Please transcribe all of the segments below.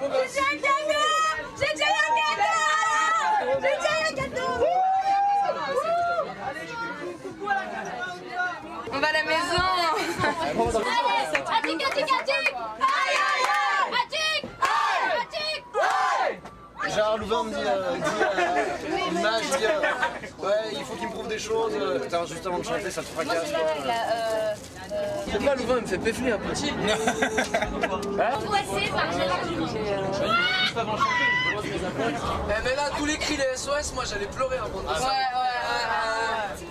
J'ai déjà un gâteau. On va à la maison. Atik. Aïe. Gérard Louvain me dit, l'image dit, ouais, il faut qu'il me prouve des choses. Putain, juste avant de chanter, ça te fracasse. Je sais pas, Louvain, il me fait péfler un peu. Angoissé par Gérard Louvain. Mais là, tous les cris, les SOS, moi j'allais pleurer avant de ça.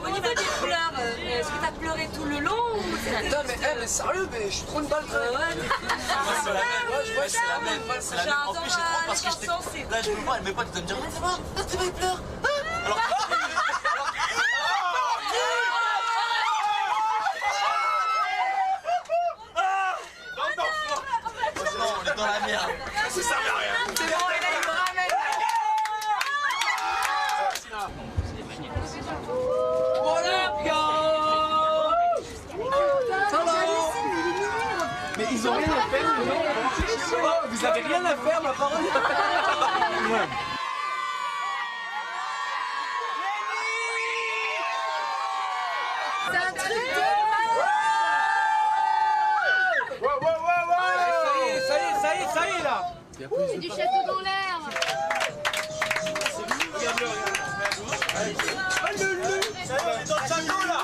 Au niveau des pleurs, est-ce que t'as pleuré tout le long ou Putain, mais sérieux, mais je suis trop une balle. C'est la même. C'est la même. En plus, j'ai trop parce que j'étais. Là, je me vois, mes potes ils doivent me dire, ça va, c'est vrai, il pleure. Alors on est dans la merde. Ça sert à rien. c'est bon, et là il me ramène. Mais ils ont rien à faire, vous avez rien à faire, ma parole. C'est un truc de Ça y est là. c'est du château dans l'air. Dans le château là.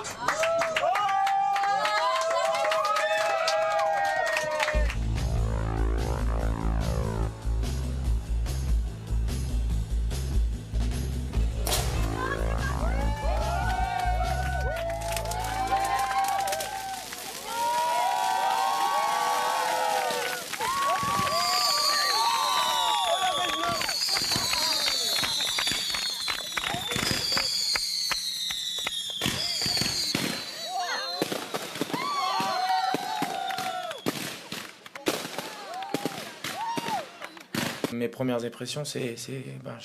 Mes premières impressions, c'est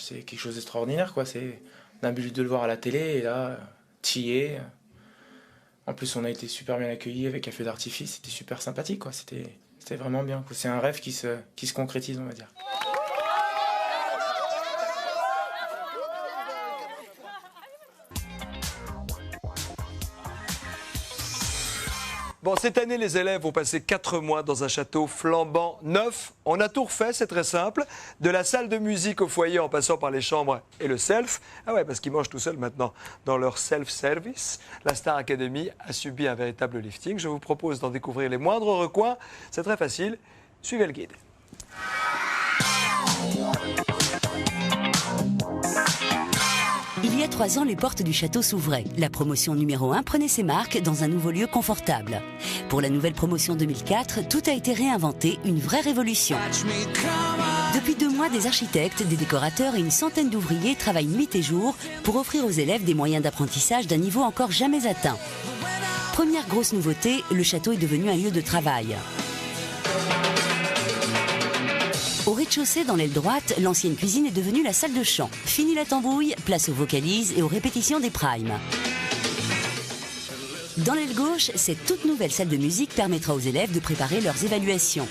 quelque chose d'extraordinaire, quoi. On a l'habitude de le voir à la télé, et là, t'y es. En plus, on a été super bien accueillis avec un feu d'artifice, c'était super sympathique, quoi. C'était vraiment bien, quoi. C'est un rêve qui se concrétise, on va dire. Bon, cette année, les élèves vont passer 4 mois dans un château flambant neuf. On a tout refait, c'est très simple. De la salle de musique au foyer en passant par les chambres et le self. Ah ouais, parce qu'ils mangent tout seuls maintenant dans leur self-service. La Star Academy a subi un véritable lifting. Je vous propose d'en découvrir les moindres recoins. C'est très facile. Suivez le guide. Il y a 3 ans, les portes du château s'ouvraient. La promotion numéro 1 prenait ses marques dans un nouveau lieu confortable. Pour la nouvelle promotion 2004, tout a été réinventé, une vraie révolution. Depuis 2 mois, des architectes, des décorateurs et une centaine d'ouvriers travaillent nuit et jour pour offrir aux élèves des moyens d'apprentissage d'un niveau encore jamais atteint. Première grosse nouveauté, le château est devenu un lieu de travail. Au rez-de-chaussée, dans l'aile droite, l'ancienne cuisine est devenue la salle de chant. Fini la tambouille, place aux vocalises et aux répétitions des primes. Dans l'aile gauche, cette toute nouvelle salle de musique permettra aux élèves de préparer leurs évaluations.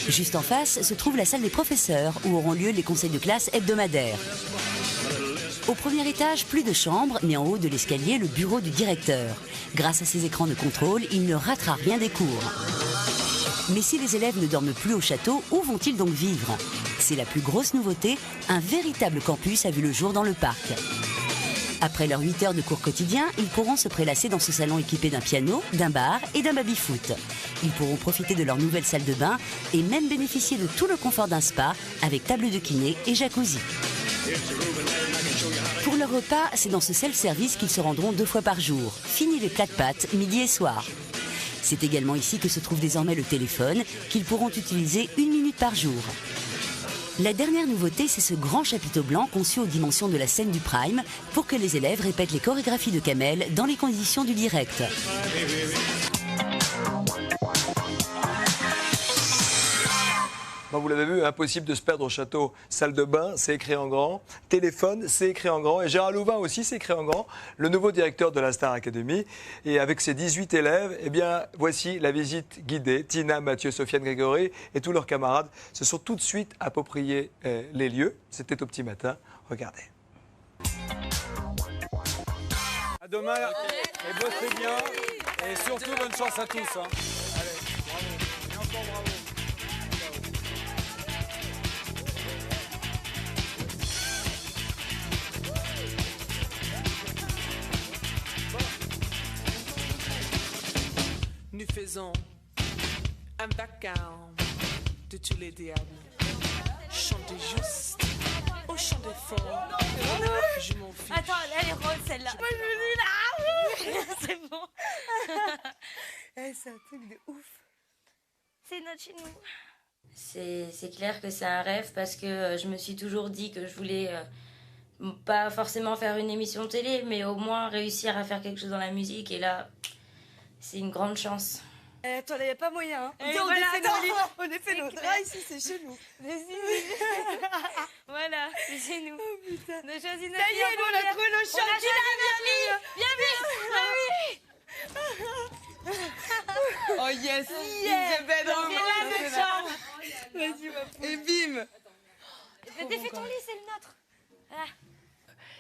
Juste en face se trouve la salle des professeurs, où auront lieu les conseils de classe hebdomadaires. Au premier étage, plus de chambres, mais en haut de l'escalier, le bureau du directeur. Grâce à ces écrans de contrôle, il ne ratera rien des cours. Mais si les élèves ne dorment plus au château, où vont-ils donc vivre? C'est la plus grosse nouveauté, un véritable campus a vu le jour dans le parc. Après leurs 8 heures de cours quotidiens, ils pourront se prélasser dans ce salon équipé d'un piano, d'un bar et d'un baby-foot. Ils pourront profiter de leur nouvelle salle de bain et même bénéficier de tout le confort d'un spa avec table de kiné et jacuzzi. Pour leur repas, c'est dans ce self-service qu'ils se rendront 2 fois par jour. Fini les plats de pâtes, midi et soir. C'est également ici que se trouve désormais le téléphone, qu'ils pourront utiliser 1 minute par jour. La dernière nouveauté, c'est ce grand chapiteau blanc conçu aux dimensions de la scène du Prime pour que les élèves répètent les chorégraphies de Kamel dans les conditions du direct. Bon, vous l'avez vu, impossible de se perdre au château. Salle de bain, c'est écrit en grand. Téléphone, c'est écrit en grand. Et Gérard Louvain aussi, c'est écrit en grand. Le nouveau directeur de la Star Academy. Et avec ses 18 élèves, eh bien, voici la visite guidée. Tina, Mathieu, Sofiane, Grégory et tous leurs camarades se sont tout de suite appropriés les lieux. C'était au petit matin. Regardez. À demain, et bossez bien. Et surtout, bonne chance à tous. Hein. Allez, bravo. Et encore bravo. Nous faisons un vacarme de tous les diables. Chantez juste au chant des fort. Je m'en fiche. Attends, elle est rose celle-là. Moi je me dis là. C'est bon. C'est un truc de ouf. C'est notre chez nous. C'est clair que c'est un rêve parce que je me suis toujours dit que je voulais pas forcément faire une émission télé, mais au moins réussir à faire quelque chose dans la musique. Et là, c'est une grande chance. Attends, il n'y a pas moyen. Hein. Et On voilà, on est fait nos draps ici, c'est chez nous. Voilà, c'est chez nous. Oh putain. On a choisi notre Ça y est, nous, on a trouvé nos On a champions. choisi Oh yes, Yeah. the bedroom. C'est là notre chambre. Vas-y, ma poule. Et bim. Défais ton lit, c'est le nôtre.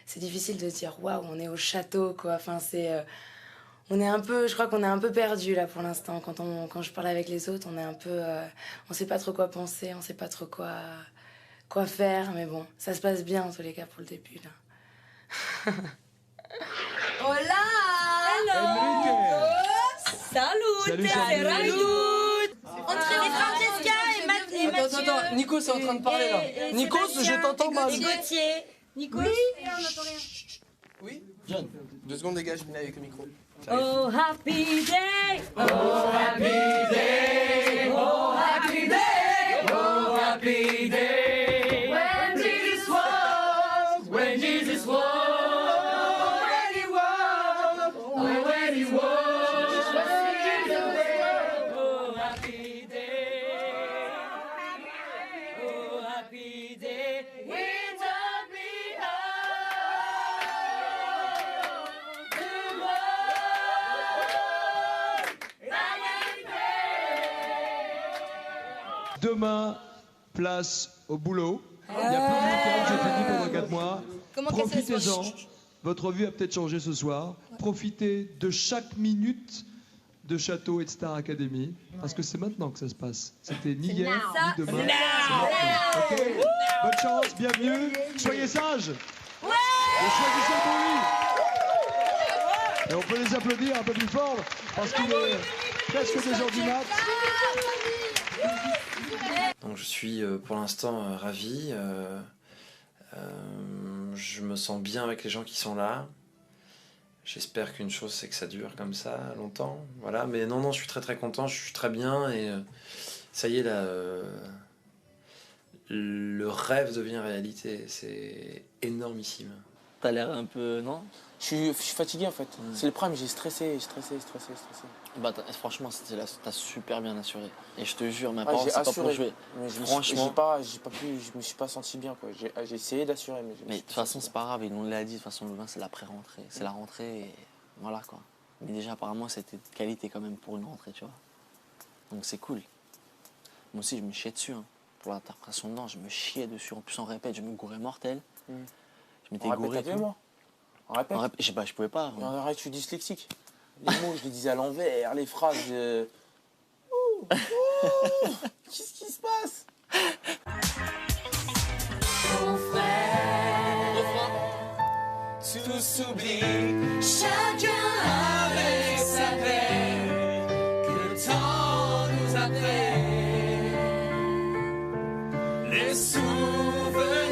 C'est difficile de dire waouh, on est au château quoi. Enfin on est un peu, je crois qu'on est un peu perdu là pour l'instant. Quand je parle avec les autres, on est un peu, on sait pas trop quoi penser, on sait pas trop quoi faire. Mais bon, ça se passe bien en tous les cas pour le début là. Hola. Hello. Salut. Entrez en Francesca et Mathieu. Attends, Nico, c'est en train de parler là. Nico, je t'entends mal. Et Gauthier. Nico. Oui. On n'entend rien. Oui, John. 2 secondes, dégage, je viens avec le micro. Oh happy day. Oh happy day. Oh happy day. Oh happy day. When Jesus was. When Jesus was. When he was. Oh when he was. Oh happy day. Oh happy day. We taught me Demain, place au boulot. Il n'y a plus de week-end, j'ai fini pendant 4 mois. Profitez-en. Votre vie a peut-être changé ce soir. Profitez de chaque minute de Château et de Star Academy. Parce que c'est maintenant que ça se passe. C'était ni hier, ni demain. C'est maintenant. Ok. Bonne chance, bienvenue. Soyez sages. Et choisissez le bon lit. Et on peut les applaudir un peu plus fort. Parce qu'il est presque 2h du mat. Donc je suis pour l'instant ravi, je me sens bien avec les gens qui sont là. J'espère qu'une chose c'est que ça dure comme ça longtemps, voilà. Mais non, je suis très content, je suis très bien et ça y est là, le rêve devient réalité, c'est énormissime. T'as l'air un peu, non? Je suis fatigué en fait. C'est le problème, j'ai stressé. Bah franchement, t'as super bien assuré. Et je te jure, ma Ah, parole, j'ai c'est pas pour assuré. jouer. Mais Franchement. je me suis pas senti bien quoi. J'ai essayé d'assurer, mais De toute façon, c'est pas grave, ils nous l'a dit, de toute façon, Louvain, c'est l'après-rentrée. C'est la rentrée et voilà quoi. Mais déjà, apparemment, c'était de qualité quand même pour une rentrée, tu vois. Donc c'est cool. Moi aussi, je me chiais dessus. Hein. Pour l'interprétation dedans, je me chiais dessus. En plus, on répète, je me gourais mortel. Je m'étais gouré. Avec moi. On répète. Je pouvais pas. Mais arrête, je suis dyslexique. Les mots, je les disais à l'envers, les phrases. Qu'est-ce qui se passe? Mon frère, Tout s'oublie. chacun avec sa peine, que le temps nous appelle. Les souvenirs.